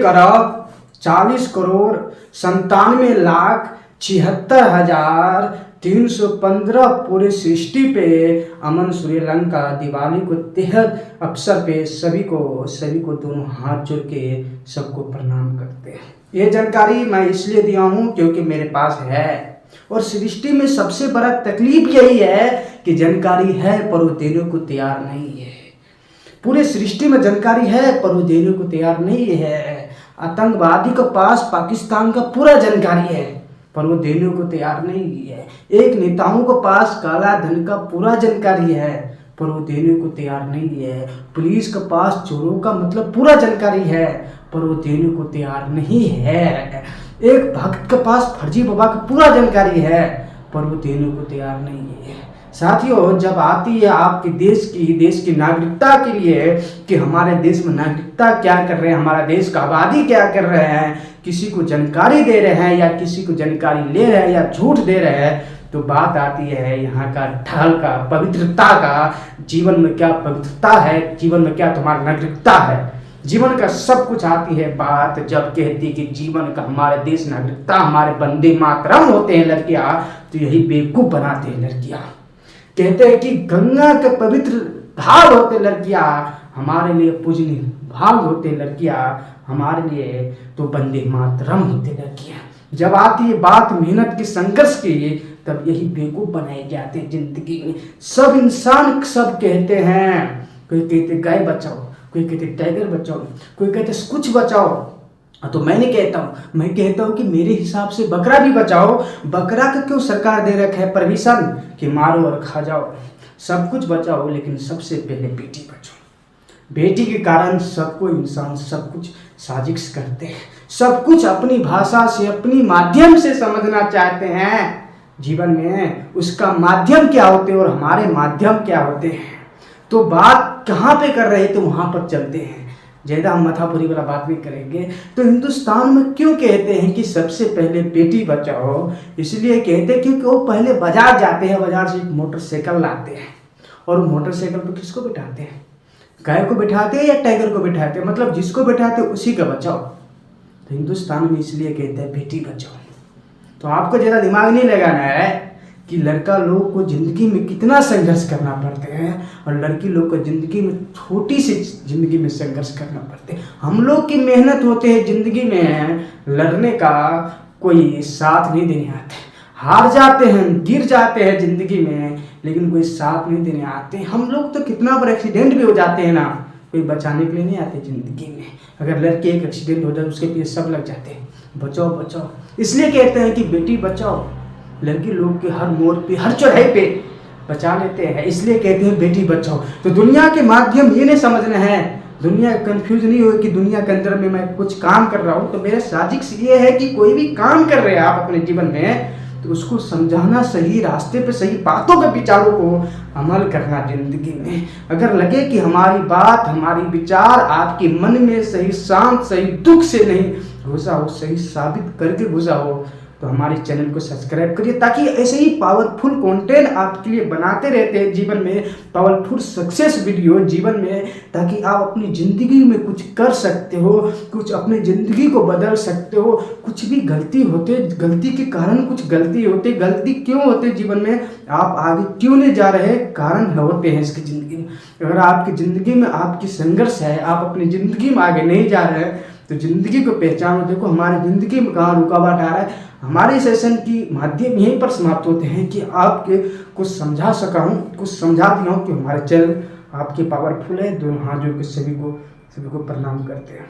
1,97,76,315 पूरे सृष्टि पे अमन श्रीलंका दिवाली को तिहर अवसर पे सभी को दोनों हाथ जोड़ के सबको प्रणाम करते हैं। ये जानकारी मैं इसलिए दिया हूँ क्योंकि मेरे पास है, और सृष्टि में सबसे बड़ा तकलीफ यही है कि जानकारी है पर वो देने को तैयार नहीं है। पूरे सृष्टि में जानकारी है पर वो देने को तैयार नहीं है। आतंकवादी के पास पाकिस्तान का पूरा जानकारी है पर वो देने को तैयार नहीं है। एक नेताओं के पास काला धन का पूरा जानकारी है पर वो देने को तैयार नहीं है। पुलिस के पास चोरों का मतलब पूरा जानकारी है पर वो देने को तैयार नहीं है। एक भक्त के पास फर्जी बाबा का पूरा जानकारी है पर वो देने को तैयार नहीं है। साथियों, जब आती है आपके देश की नागरिकता के लिए कि हमारे देश में नागरिकता क्या कर रहे हैं, हमारा देश का आबादी क्या कर रहे हैं, किसी को जानकारी दे रहे हैं या किसी को जानकारी ले रहे हैं या झूठ दे रहे हैं, तो बात आती है यहाँ का ढाल का, पवित्रता का। जीवन में क्या पवित्रता है, जीवन में क्या तुम्हारी नागरिकता है, जीवन का सब कुछ आती है बात जब कहती कि जीवन का हमारे देश नागरिकता हमारे बंदे मातरम होते हैं लड़कियां, तो यही बेवकूफ बनाते हैं लड़कियां। कहते हैं कि गंगा के पवित्र भाग होते लड़कियां, हमारे लिए पूजनीय भाग होते लड़कियां, हमारे लिए तो बंदे मातरम होते लड़कियां। जब आती है बात मेहनत की, संघर्ष की, तब यही बेवकूफ बनाए जाते हैं जिंदगी में। सब इंसान सब कहते हैं, कोई कहते गाय बचाओ, कोई कहते टाइगर बचाओ, कोई कहते कुछ बचाओ, तो मैं कहता हूँ कि मेरे हिसाब से बकरा भी बचाओ। बकरा का क्यों सरकार दे रखा है परमिशन कि मारो और खा जाओ। सब कुछ बचाओ लेकिन सबसे पहले बेटी बचाओ। बेटी के कारण सबको इंसान सब कुछ साजिश करते हैं, सब कुछ अपनी भाषा से अपनी माध्यम से समझना चाहते हैं। जीवन में उसका माध्यम क्या होते हैं और हमारे माध्यम क्या होते हैं, तो बात कहाँ पे कर रहे हैं तो वहाँ पर चलते हैं। ज़्यादा हम माथापुरी वाला बात नहीं करेंगे। तो हिंदुस्तान में क्यों कहते हैं कि सबसे पहले बेटी बचाओ, इसलिए कहते हैं क्योंकि वो पहले बाजार जाते हैं, बाजार से एक मोटरसाइकिल लाते हैं और मोटरसाइकिल पर किसको बिठाते हैं, गाय को बिठाते हैं या टाइगर को बिठाते हैं, मतलब जिसको बिठाते हैं उसी का बचाओ। तो हिंदुस्तान में इसलिए कहते हैं बेटी बचाओ। तो आपको ज़्यादा दिमाग नहीं लगाना है कि लड़का लोग को ज़िंदगी में कितना संघर्ष करना पड़ते हैं और लड़की लोग को ज़िंदगी में छोटी सी ज़िंदगी में संघर्ष करना पड़ते हैं। हम लोग की मेहनत होते हैं ज़िंदगी में लड़ने का, कोई साथ नहीं देने आते, हार जाते हैं, गिर जाते हैं ज़िंदगी में, लेकिन कोई साथ नहीं देने आते। हम लोग तो कितना बार एक्सीडेंट भी हो जाते हैं ना, कोई बचाने के लिए नहीं आते ज़िंदगी में। अगर लड़के एक एक्सीडेंट हो जाए उसके पीछे सब लग जाते हैं, बचाओ बचाओ। इसलिए कहते हैं कि बेटी बचाओ। लड़की लोग के हर मोड़ पे, हर चौराहे पे बचा लेते हैं, इसलिए कहते हैं बेटी बचाओ। तो दुनिया के माध्यम ये नहीं समझना है, दुनिया कंफ्यूज नहीं हो कि दुनिया के अंदर में मैं कुछ काम कर रहा हूँ। तो मेरा साजिश ये है कि कोई भी काम कर रहे हैं आप अपने जीवन में, तो उसको समझाना, सही रास्ते पे सही बातों के विचारों को अमल करना ज़िंदगी में। अगर लगे कि हमारी बात, हमारी विचार आपके मन में सही शांत, सही दुख से नहीं घुसा हो, सही साबित करके घुसा हो, तो हमारे चैनल को सब्सक्राइब करिए, ताकि ऐसे ही पावरफुल कंटेंट आपके लिए बनाते रहते हैं जीवन में, पावरफुल सक्सेस वीडियो जीवन में, ताकि आप अपनी ज़िंदगी में कुछ कर सकते हो, कुछ अपनी ज़िंदगी को बदल सकते हो। कुछ भी गलती होते, गलती के कारण कुछ गलती होते, गलती क्यों होते जीवन में, आप आगे क्यों नहीं जा रहे, कारण होते हैं इसकी ज़िंदगी में। अगर आपकी ज़िंदगी में आपकी संघर्ष है, आप अपनी ज़िंदगी में आगे नहीं जा रहे हैं, तो ज़िंदगी को पहचानो। देखो हमारी ज़िंदगी में कहाँ रुकावट आ रहा है। हमारे सेशन की माध्यम यहीं पर समाप्त होते हैं कि आपके कुछ समझा सका हूँ, कुछ समझा दिया हूँ कि हमारे चैनल आपके पावरफुल है। दोनों हाथ जोड़ के सभी को प्रणाम करते हैं।